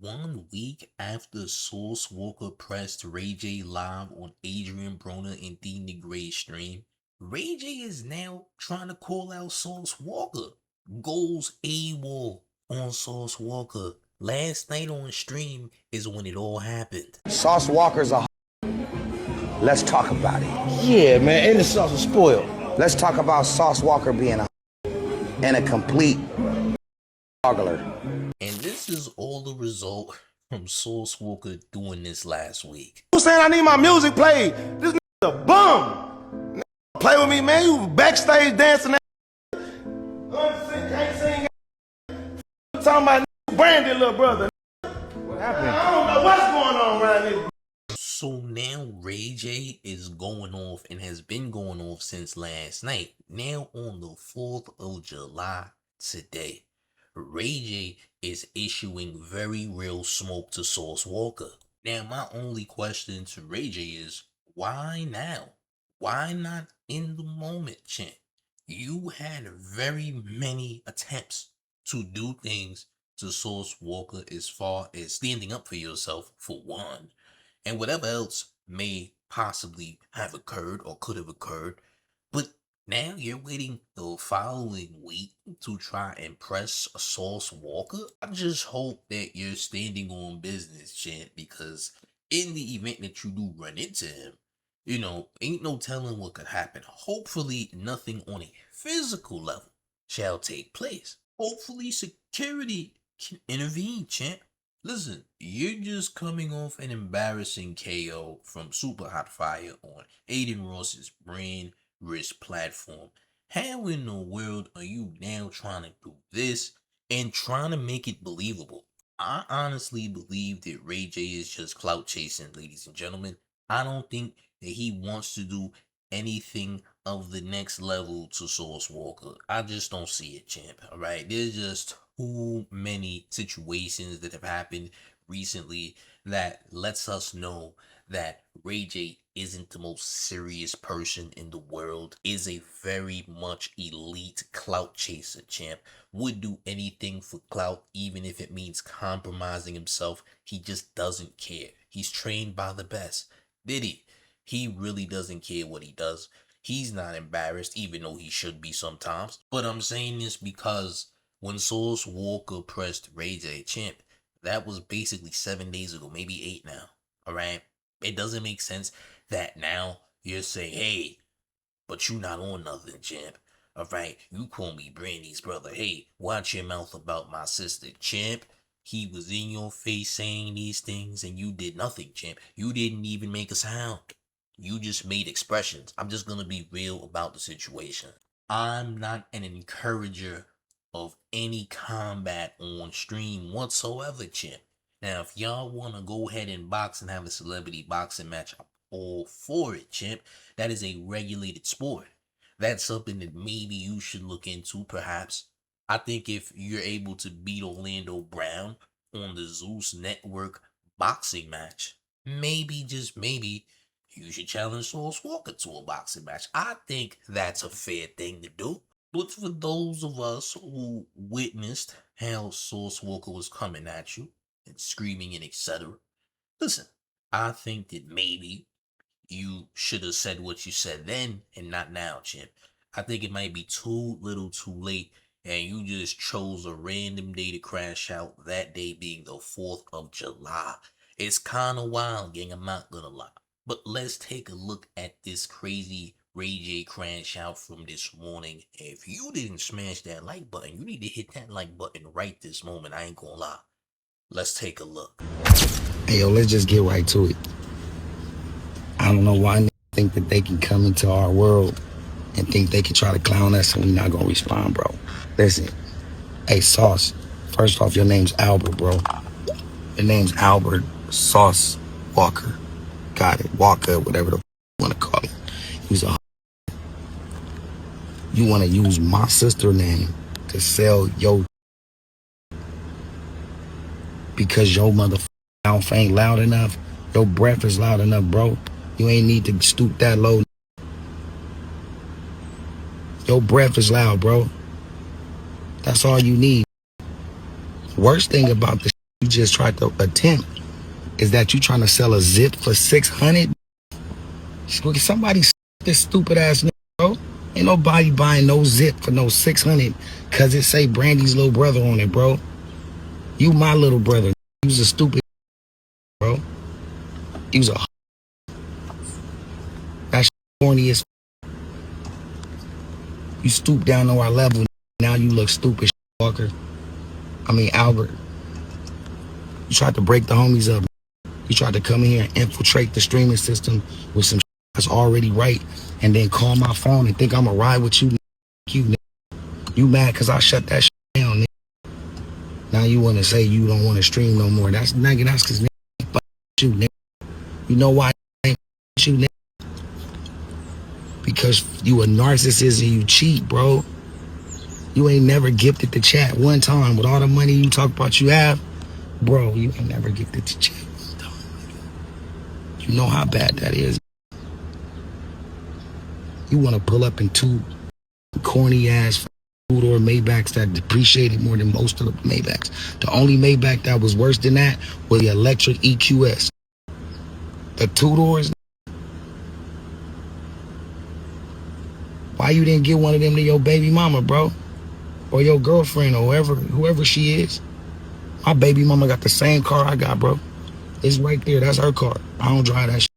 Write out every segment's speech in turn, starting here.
1 week after Sauce Walka pressed Ray J live on Adrien, Broner, and Deen the Grey stream, Ray J is now trying to call out Sauce Walka. Goes AWOL on Sauce Walka. Last night on stream is when it all happened. Sauce Walker's a Let's talk about it. Yeah, man, and the sauce is spoiled. Let's talk about Sauce Walker being a and a complete boggler. And this is all the result from Sauce Walka doing this last week. You saying I need my music played? This a bum. Play with me, man. You backstage dancing. Can't sing. Talking about Brandy, little brother. What happened? I don't know what's going on around here. So now Ray J is going off and has been going off since last night. Now on the 4th of July today, Ray J is issuing very real smoke to Sauce Walka. Now my only question to Ray J is, why now? Why not in the moment, champ? You had very many attempts to do things to Sauce Walka as far as standing up for yourself, for one, and whatever else may possibly have occurred or could have occurred. But now you're waiting the following week to try and press Sauce Walka. I just hope that you're standing on business, champ, because in the event that you do run into him, ain't no telling what could happen. Hopefully nothing on a physical level shall take place. Hopefully security can intervene, champ. Listen, you're just coming off an embarrassing KO from Super Hot Fire on Aiden Ross's brand risk platform. How in the world are you now trying to do this and trying to make it believable? I honestly believe that Ray J is just clout chasing, ladies and gentlemen. I don't think that he wants to do anything of the next level to Sauce Walka. I just don't see it, champ. All right, there's just too many situations that have happened recently that lets us know that Ray J isn't the most serious person in the world, is a very much elite clout chaser, champ. Would do anything for clout, even if it means compromising himself. He just doesn't care. He's trained by the best. Did he? He really doesn't care what he does. He's not embarrassed, even though he should be sometimes. But I'm saying this because when Sauce Walka pressed Ray J, champ, that was basically 7 days ago, maybe 8 now. All right? It doesn't make sense that now you're saying, hey, but you not on nothing, champ. All right? You call me Brandy's brother. Hey, watch your mouth about my sister, champ. He was in your face saying these things and you did nothing, champ. You didn't even make a sound. You just made expressions. I'm just going to be real about the situation. I'm not an encourager of any combat on stream whatsoever, champ. Now, if y'all want to go ahead and box and have a celebrity boxing match, I'm all for it, champ. That is a regulated sport. That's something that maybe you should look into, perhaps. I think if you're able to beat Orlando Brown on the Zeus Network boxing match, maybe, just maybe, you should challenge Sauce Walka to a boxing match. I think that's a fair thing to do. But for those of us who witnessed how Sauce Walka was coming at you and screaming and etc., listen, I think that maybe you should have said what you said then and not now, champ. I think it might be too little too late, and you just chose a random day to crash out, that day being the 4th of July. It's kind of wild, gang, I'm not gonna lie. But let's take a look at this crazy Ray J crash out from this morning. If you didn't smash that like button, you need to hit that like button right this moment. I ain't gonna lie. Let's take a look. Hey, yo, let's just get right to it. I don't know why they think that they can come into our world and think they can try to clown us and we're not gonna respond, bro. Listen, hey, Sauce, first off, your name's Albert, bro. Your name's Albert Sauce Walker. Got it, Walker, whatever the you want to call it. You want to use my sister name to sell your because your motherfucking mouth ain't loud enough. Your breath is loud enough, bro. You ain't need to stoop that low. Your breath is loud, bro. That's all you need. Worst thing about this you just tried to attempt is that you trying to sell a zip for 600. Somebody this stupid ass nigga, bro. Ain't nobody buying no zip for no 600 cause it say Brandy's little brother on it, bro. You my little brother. You was a stupid, bro. You was a that's corny as you stoop down to our level. Now you look stupid, Walker. I mean Albert. You tried to break the homies up. You tried to come in here and infiltrate the streaming system with some that's already right, and then call my phone and think I'ma ride with you. You mad cause I shut that down, nigga. Now you wanna say you don't wanna stream no more. That's nigga, that's cause nigga fuck you, nigga. You know why I ain't you, nigga? Because you a narcissist and you cheat, bro. You ain't never gifted the chat one time with all the money you talk about you have. Bro, you ain't never gifted the chat one time. You know how bad that is. You wanna pull up in two corny ass two-door Maybachs that depreciated more than most of the Maybachs. The only Maybach that was worse than that was the electric EQS. The two doors. Why you didn't get one of them to your baby mama, bro? Or your girlfriend or whoever she is? My baby mama got the same car I got, bro. It's right there. That's her car. I don't drive that shit.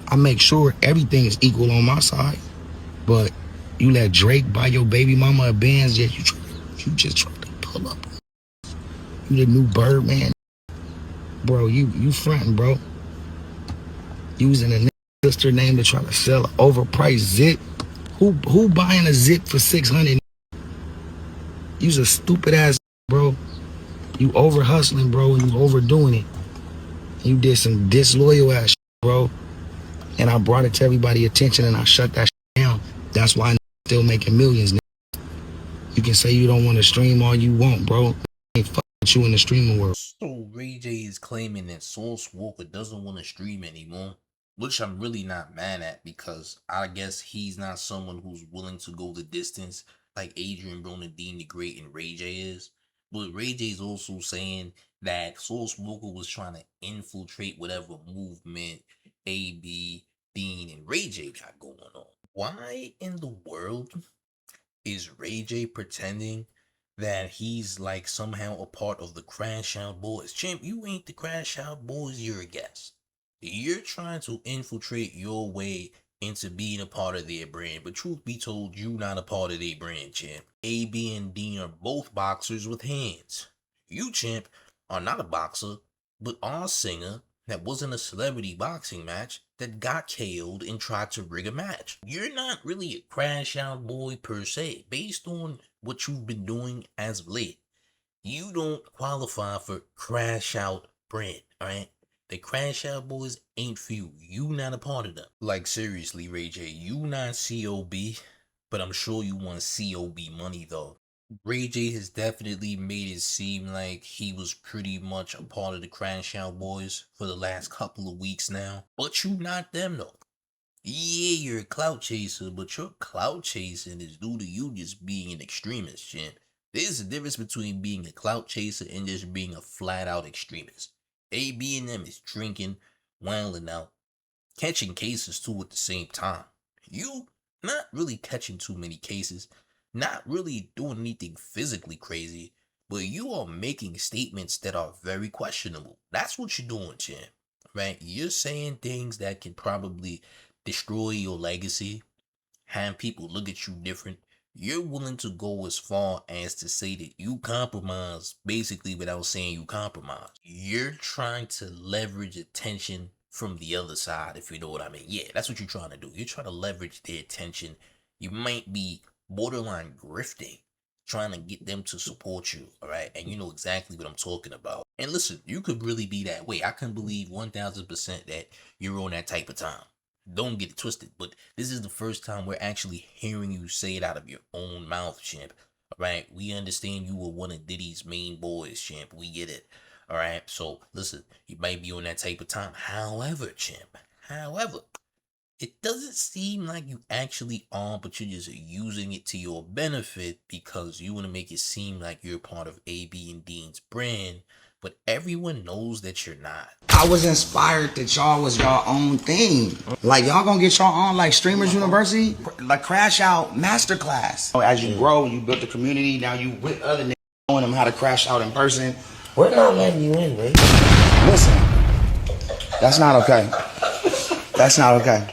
I make sure everything is equal on my side. But you let Drake buy your baby mama a Benz, yet you just tried to pull up. You the new Birdman. Bro, you fronting, bro. Using a sister name to try to sell an overpriced zip. Who buying a zip for 600? You's a stupid ass, bro. You over hustling, bro, and you overdoing it. You did some disloyal ass shit, bro. And I brought it to everybody's attention and I shut that shit down. That's why I'm still making millions. You can say you don't want to stream all you want, bro. I ain't fuck with you in the streaming world. So Ray J is claiming that Sauce Walka doesn't want to stream anymore, which I'm really not mad at because I guess he's not someone who's willing to go the distance like Adrien, Broner, Deen the Great, and Ray J is. But Ray J is also saying that Sauce Walka was trying to infiltrate whatever movement AB, Deen, and Ray J got going on. Why in the world is Ray J pretending that he's like somehow a part of the Crash Out Boys? Champ, you ain't the Crash Out Boys, you're a guest. You're trying to infiltrate your way into being a part of their brand, but truth be told, you not a part of their brand, champ. AB and Deen are both boxers with hands. You, champ, are not a boxer, but are a singer that wasn't a celebrity boxing match that got KO'd and tried to rig a match. You're not really a Crash Out Boy per se, based on what you've been doing as of late. You don't qualify for Crash Out brand, alright? The Crash Out Boys ain't for you. You not a part of them. Like seriously, Ray J, you not COB, but I'm sure you want COB money though. Ray J has definitely made it seem like he was pretty much a part of the Crash Out Boys for the last couple of weeks now. But you not them though. Yeah, you're a clout chaser, but your clout chasing is due to you just being an extremist, champ. There's a difference between being a clout chaser and just being a flat out extremist. AB and them is drinking, wilding out, catching cases too at the same time. You not really catching too many cases, not really doing anything physically crazy, but you are making statements that are very questionable. That's what you're doing, champ. Right? You're saying things that can probably destroy your legacy, have people look at you different. You're willing to go as far as to say that you compromise basically without saying you compromise. You're trying to leverage attention from the other side, if you know what I mean. Yeah, that's what you're trying to do. You're trying to leverage their attention. You might be borderline grifting, trying to get them to support you, all right? And you know exactly what I'm talking about. And listen, you could really be that way. I can believe 1000% that you're on that type of time. Don't get it twisted, but this is the first time we're actually hearing you say it out of your own mouth, champ. Alright, we understand you were one of Diddy's main boys, champ. We get it. Alright, so listen, you might be on that type of time. However, champ, it doesn't seem like you actually are, but you're just using it to your benefit because you want to make it seem like you're part of AB and Deen's brand, but everyone knows that you're not. I was inspired that y'all was y'all own thing. Like y'all gonna get y'all own like Streamers University, like Crash Out Masterclass. As you grow, you build the community. Now you with other niggas showing them how to crash out in person. We're not letting you in, baby. Listen, that's not okay. That's not okay.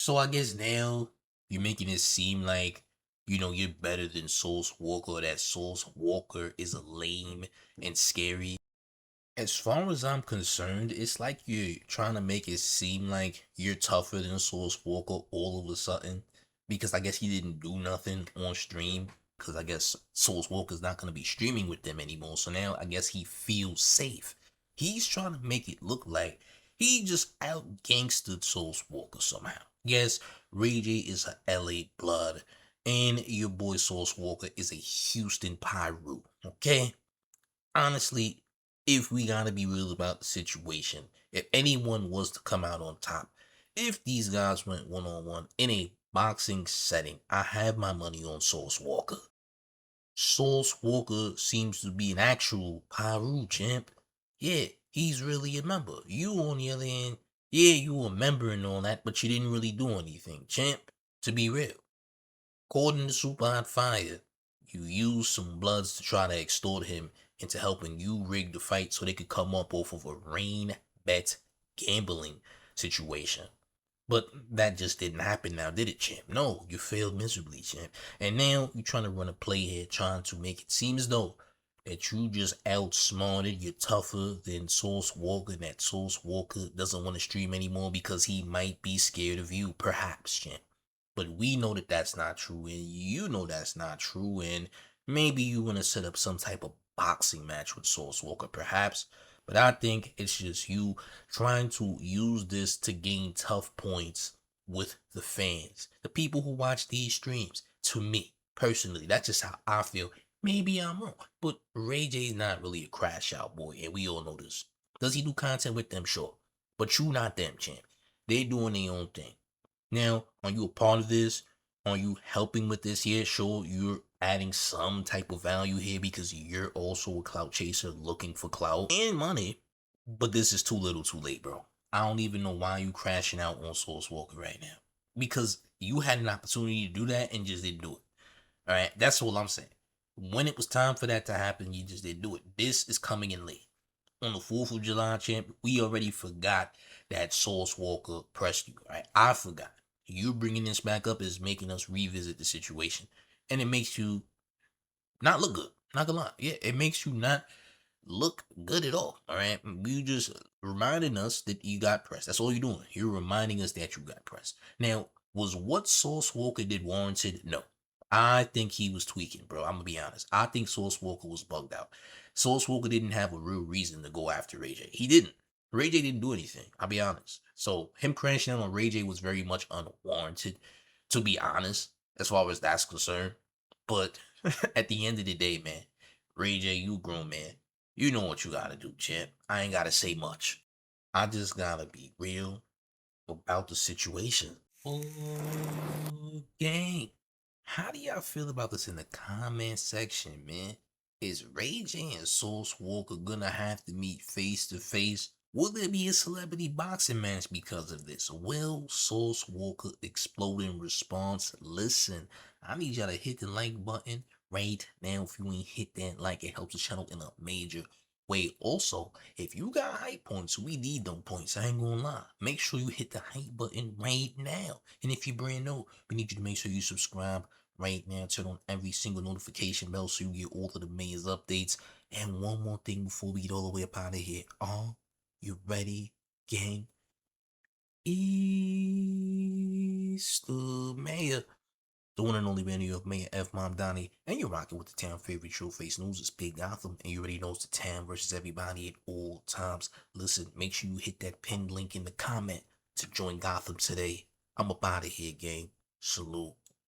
So I guess now you're making it seem like, you're better than Sauce Walka, or that Sauce Walka is lame and scary. As far as I'm concerned, it's like you're trying to make it seem like you're tougher than Sauce Walka all of a sudden, because I guess he didn't do nothing on stream, because I guess Sauce Walka's not going to be streaming with them anymore, so now I guess he feels safe. He's trying to make it look like he just out gangstered Sauce Walka somehow. Yes, Ray J is a LA blood, and your boy Sauce Walka is a Houston Pyru, okay? Honestly, if we gotta be real about the situation, if anyone was to come out on top, if these guys went one-on-one in a boxing setting, I have my money on Sauce Walka. Sauce Walka seems to be an actual Pyru champ. Yeah, he's really a member. You, on the other hand, yeah, you were a member and all that, but you didn't really do anything, champ, to be real. According to Super Hot Fire, you used some bloods to try to extort him into helping you rig the fight so they could come up off of a rain bet gambling situation. But that just didn't happen now, did it, champ? No, you failed miserably, champ. And now you're trying to run a play here, trying to make it seem as though that you just outsmarted, you're tougher than Sauce Walka, and that Sauce Walka doesn't want to stream anymore because he might be scared of you, perhaps, champ. But we know that that's not true, and you know that's not true, and maybe you want to set up some type of boxing match with Sauce Walka, perhaps. But I think it's just you trying to use this to gain tough points with the fans, the people who watch these streams. To me, personally, that's just how I feel. Maybe I'm wrong, but Ray J's not really a crash out boy, and we all know this. Does he do content with them? Sure. But you not them, champ. They doing their own thing. Now, are you a part of this? Are you helping with this here? Sure, you're adding some type of value here because you're also a clout chaser looking for clout and money. But this is too little too late, bro. I don't even know why you crashing out on Sauce Walka right now. Because you had an opportunity to do that and just didn't do it. Alright, that's all I'm saying. When it was time for that to happen, you just didn't do it. This is coming in late. On the 4th of July, champ, we already forgot that Sauce Walka pressed you, right? I forgot. You bringing this back up is making us revisit the situation. And it makes you not look good. Not gonna lie. Yeah, it makes you not look good at all, alright? You just reminding us that you got pressed. That's all you're doing. You're reminding us that you got pressed. Now, was what Sauce Walka did warranted? No. I think he was tweaking, bro. I'm gonna be honest. I think Sauce Walka was bugged out. Sauce Walka didn't have a real reason to go after Ray J. He didn't. Ray J didn't do anything. I'll be honest. So him crashing out on Ray J was very much unwarranted, to be honest, as far as that's concerned. But at the end of the day, man, Ray J, you grown man. You know what you gotta do, champ. I ain't gotta say much. I just gotta be real about the situation. Oh, gang. How do y'all feel about this in the comment section, man? Is Ray J and Sauce Walka gonna have to meet face to face? Will there be a celebrity boxing match because of this? Will Sauce Walka explode in response? Listen, I need y'all to hit the like button right now. If you ain't hit that like, it helps the channel in a major way. Also, if you got hype points, we need them points. I ain't gonna lie. Make sure you hit the hype button right now. And if you're brand new, we need you to make sure you subscribe right now. Turn on every single notification bell so you get all of the mayor's updates. And one more thing before we get all the way up out of here. Are you ready, gang? It's the mayor, the one and only New York Mayor F. Mom Donnie, and you're rocking with the town favorite Showface News. It's Big Gotham, and you already know it's the town versus everybody at all times. Listen, make sure you hit that pinned link in the comment to join Gotham today. I'm up out of here, gang. Salute.